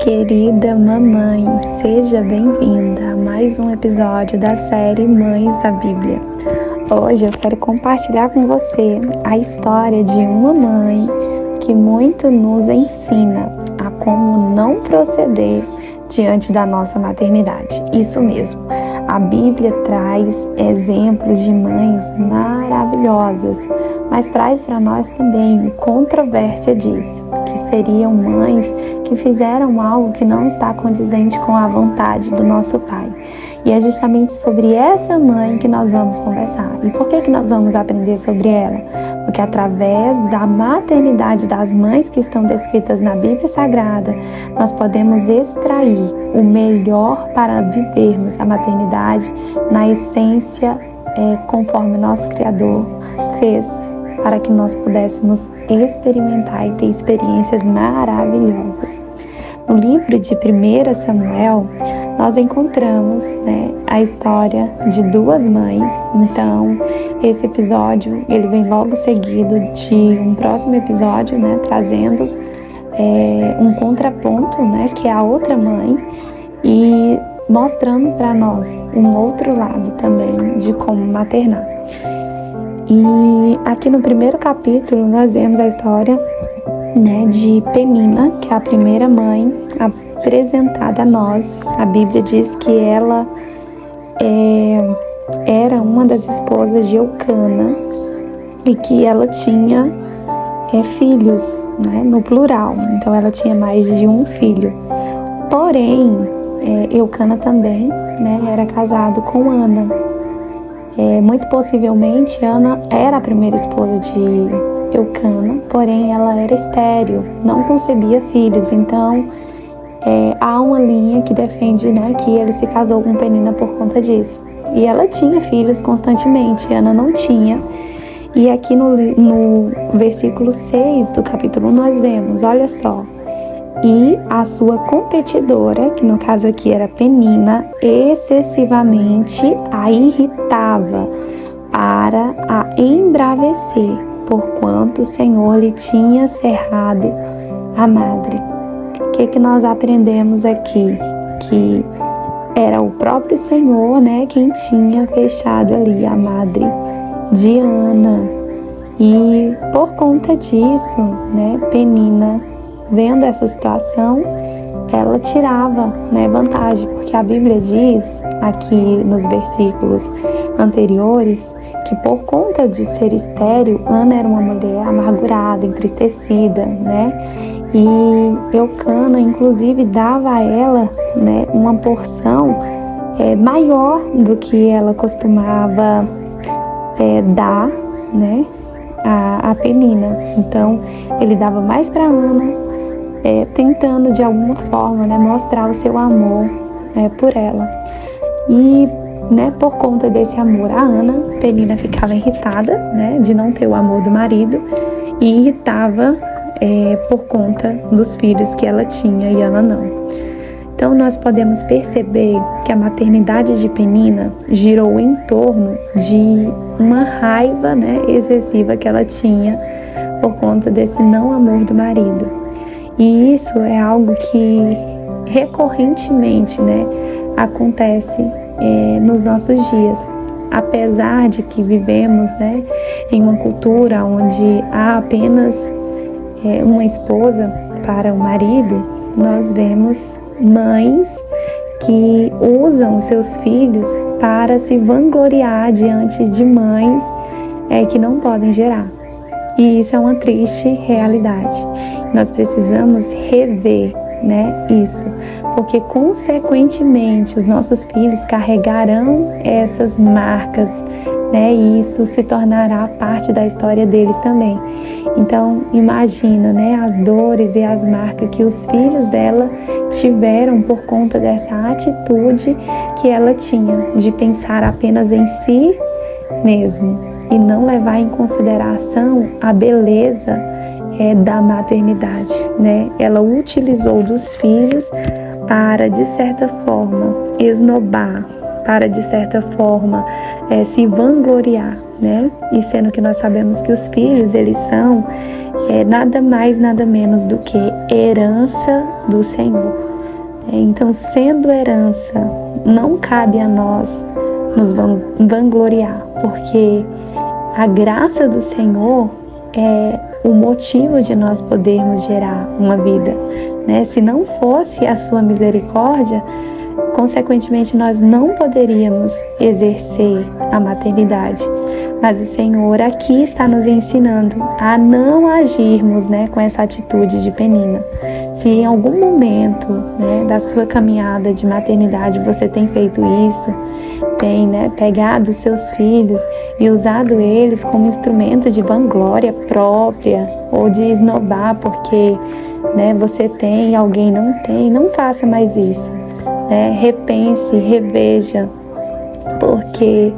Querida mamãe, seja bem-vinda a mais um episódio da série Mães da Bíblia. Hoje eu quero compartilhar com você a história de uma mãe que muito nos ensina a como não proceder diante da nossa maternidade. Isso mesmo, a Bíblia traz exemplos de mães maravilhosas, mas traz para nós também controvérsia disso, que seriam mães que fizeram algo que não está condizente com a vontade do nosso Pai. E é justamente sobre essa mãe que nós vamos conversar. E por que nós vamos aprender sobre ela? Porque através da maternidade das mães que estão descritas na Bíblia Sagrada, nós podemos extrair o melhor para vivermos a maternidade na essência conforme nosso Criador fez, para que nós pudéssemos experimentar e ter experiências maravilhosas. No livro de 1 Samuel, nós encontramos a história de duas mães. Então, esse episódio ele vem logo seguido de um próximo episódio, trazendo um contraponto, que é a outra mãe, e mostrando para nós um outro lado também de como maternar. E aqui no primeiro capítulo nós vemos a história de Penina, que é a primeira mãe apresentada a nós. A Bíblia diz que ela era uma das esposas de Eucana e que ela tinha filhos, no plural. Então ela tinha mais de um filho. Porém, Eucana também era casado com Ana. Muito possivelmente Ana era a primeira esposa de Eucana, porém ela era estéril, não concebia filhos. Então há uma linha que defende que ele se casou com Penina por conta disso. E ela tinha filhos constantemente, Ana não tinha. E aqui no versículo 6 do capítulo 1 nós vemos, olha só: e a sua competidora, que no caso aqui era Penina, excessivamente a irritava para a embravecer, porquanto o Senhor lhe tinha cerrado a madre. O que nós aprendemos aqui? Que era o próprio Senhor, quem tinha fechado ali a madre de Ana. E por conta disso, Penina, vendo essa situação, ela tirava vantagem, porque a Bíblia diz aqui nos versículos anteriores que por conta de ser estéril, Ana era uma mulher amargurada, entristecida, e Eucana inclusive dava a ela uma porção maior do que ela costumava dar a Penina. Então ele dava mais para Ana, tentando de alguma forma mostrar o seu amor por ela. E por conta desse amor a Ana, Penina ficava irritada de não ter o amor do marido e irritava por conta dos filhos que ela tinha e Ana não. Então nós podemos perceber que a maternidade de Penina girou em torno de uma raiva excessiva que ela tinha por conta desse não amor do marido. E isso é algo que recorrentemente acontece nos nossos dias. Apesar de que vivemos em uma cultura onde há apenas uma esposa para o marido, nós vemos mães que usam seus filhos para se vangloriar diante de mães que não podem gerar. E isso é uma triste realidade. Nós precisamos rever isso, porque consequentemente os nossos filhos carregarão essas marcas, e isso se tornará parte da história deles também. Então imagina as dores e as marcas que os filhos dela tiveram por conta dessa atitude que ela tinha de pensar apenas em si mesmo e não levar em consideração a beleza da maternidade. Ela utilizou dos filhos para, de certa forma, esnobar, para, de certa forma, se vangloriar, E sendo que nós sabemos que os filhos, eles são nada mais, nada menos do que herança do Senhor. Então, sendo herança, não cabe a nós nos vangloriar, porque a graça do Senhor é o motivo de nós podermos gerar uma vida, né? Se não fosse a sua misericórdia, consequentemente nós não poderíamos exercer a maternidade. Mas o Senhor aqui está nos ensinando a não agirmos, né, com essa atitude de Penina. Se em algum momento, né, da sua caminhada de maternidade você tem feito isso, tem, né, pegado seus filhos e usado eles como instrumento de vanglória própria ou de esnobar porque, né, você tem e alguém não tem, não faça mais isso. Repense, reveja, porque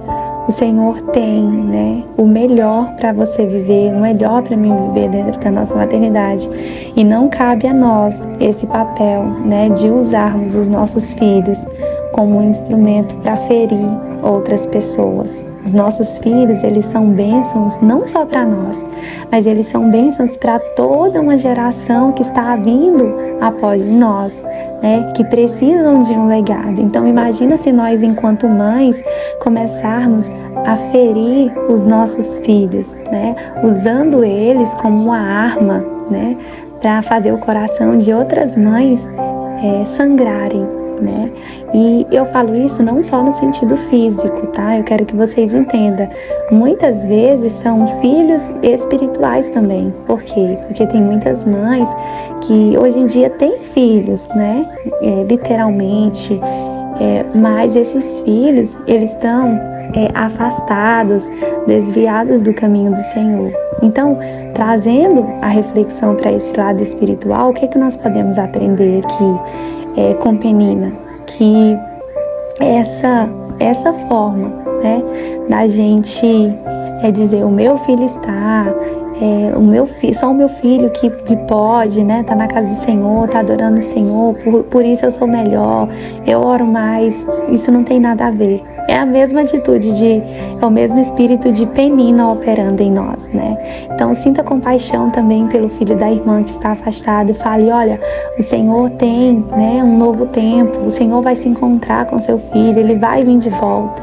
o Senhor tem, né, o melhor para você viver, o melhor para mim viver dentro da nossa maternidade. E não cabe a nós esse papel, né, de usarmos os nossos filhos como um instrumento para ferir outras pessoas. Os nossos filhos, eles são bênçãos não só para nós, mas eles são bênçãos para toda uma geração que está vindo após nós, né, que precisam de um legado. Então imagina se nós, enquanto mães, começarmos a ferir os nossos filhos, né, usando eles como uma arma, né, para fazer o coração de outras mães sangrarem, né? E eu falo isso não só no sentido físico, tá? Eu quero que vocês entendam. Muitas vezes são filhos espirituais também. Por quê? Porque tem muitas mães que hoje em dia têm filhos, né? Literalmente. Mas esses filhos, eles estão afastados, desviados do caminho do Senhor. Então, trazendo a reflexão para esse lado espiritual, o que nós podemos aprender aqui com Penina? Que essa forma, né, da gente dizer, o meu filho está, só o meu filho que pode, né, tá na casa do Senhor, tá adorando o Senhor, por isso eu sou melhor, eu oro mais. Isso não tem nada a ver. É a mesma atitude é o mesmo espírito de Penina operando em nós, né? Então sinta compaixão também pelo filho da irmã que está afastado e fale, olha, o Senhor tem, né, um novo tempo, o Senhor vai se encontrar com seu filho, ele vai vir de volta,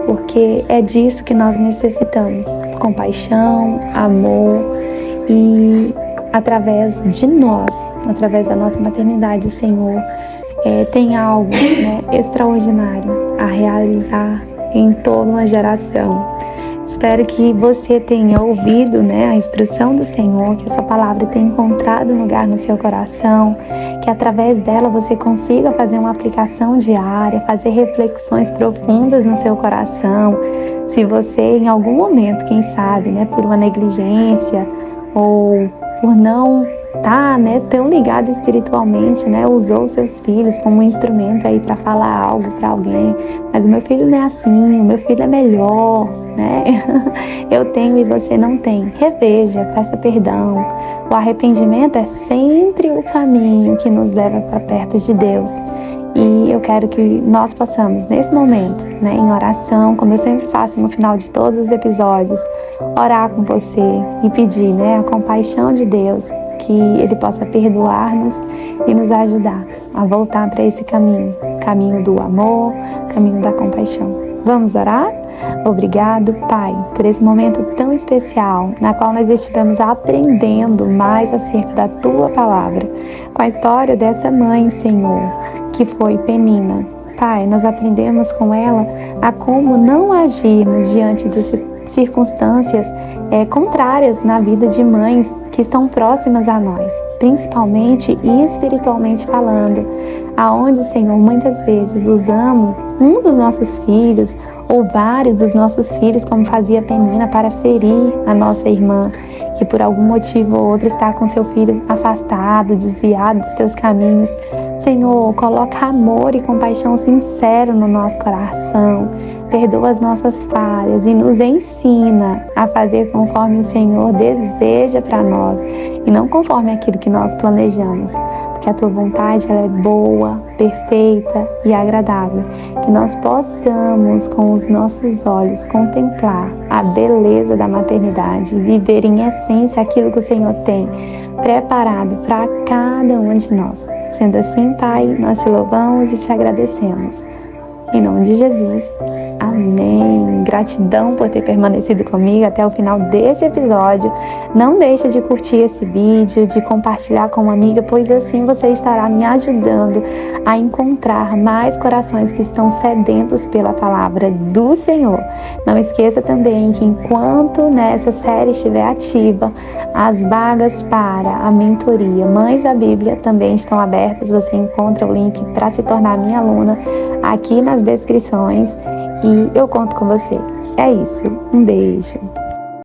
porque é disso que nós necessitamos, compaixão, amor, e através de nós, através da nossa maternidade, o Senhor tem algo, né, extraordinário a realizar em toda uma geração. Espero que você tenha ouvido, né, a instrução do Senhor, que essa palavra tenha encontrado um lugar no seu coração, que através dela você consiga fazer uma aplicação diária, fazer reflexões profundas no seu coração. Se você em algum momento, quem sabe, né, por uma negligência ou por não tá, né, tão ligado espiritualmente, né, usou seus filhos como um instrumento aí para falar algo para alguém, mas o meu filho não é assim, o meu filho é melhor, né, eu tenho e você não tem. Reveja, peça perdão. O arrependimento é sempre o caminho que nos leva para perto de Deus. E eu quero que nós possamos, nesse momento, né, em oração, como eu sempre faço no final de todos os episódios, orar com você e pedir, né, a compaixão de Deus, que Ele possa perdoar-nos e nos ajudar a voltar para esse caminho do amor, caminho da compaixão. Vamos orar? Obrigado, Pai, por esse momento tão especial, na qual nós estivemos aprendendo mais acerca da Tua Palavra, com a história dessa mãe, Senhor, que foi Penina. Pai, nós aprendemos com ela a como não agirmos diante de circunstâncias contrárias na vida de mães que estão próximas a nós, principalmente e espiritualmente falando, aonde, Senhor, muitas vezes usamos um dos nossos filhos ou vários dos nossos filhos, como fazia Penina, para ferir a nossa irmã, que por algum motivo ou outro está com seu filho afastado, desviado dos teus caminhos. Senhor, coloca amor e compaixão sincero no nosso coração, perdoa as nossas falhas e nos ensina a fazer conforme o Senhor deseja para nós e não conforme aquilo que nós planejamos, porque a Tua vontade ela é boa, perfeita e agradável, que nós possamos com os nossos olhos contemplar a beleza da maternidade, viver em essência aquilo que o Senhor tem preparado para cada um de nós. Sendo assim, Pai, nós te louvamos e te agradecemos. Em nome de Jesus, amém. Gratidão por ter permanecido comigo até o final desse episódio. Não deixe de curtir esse vídeo, de compartilhar com uma amiga, pois assim você estará me ajudando a encontrar mais corações que estão sedentos pela palavra do Senhor. Não esqueça também que enquanto nessa série estiver ativa, as vagas para a mentoria Mães da Bíblia também estão abertas. Você encontra o link para se tornar minha aluna aqui nas descrições e eu conto com você. É isso. Um beijo.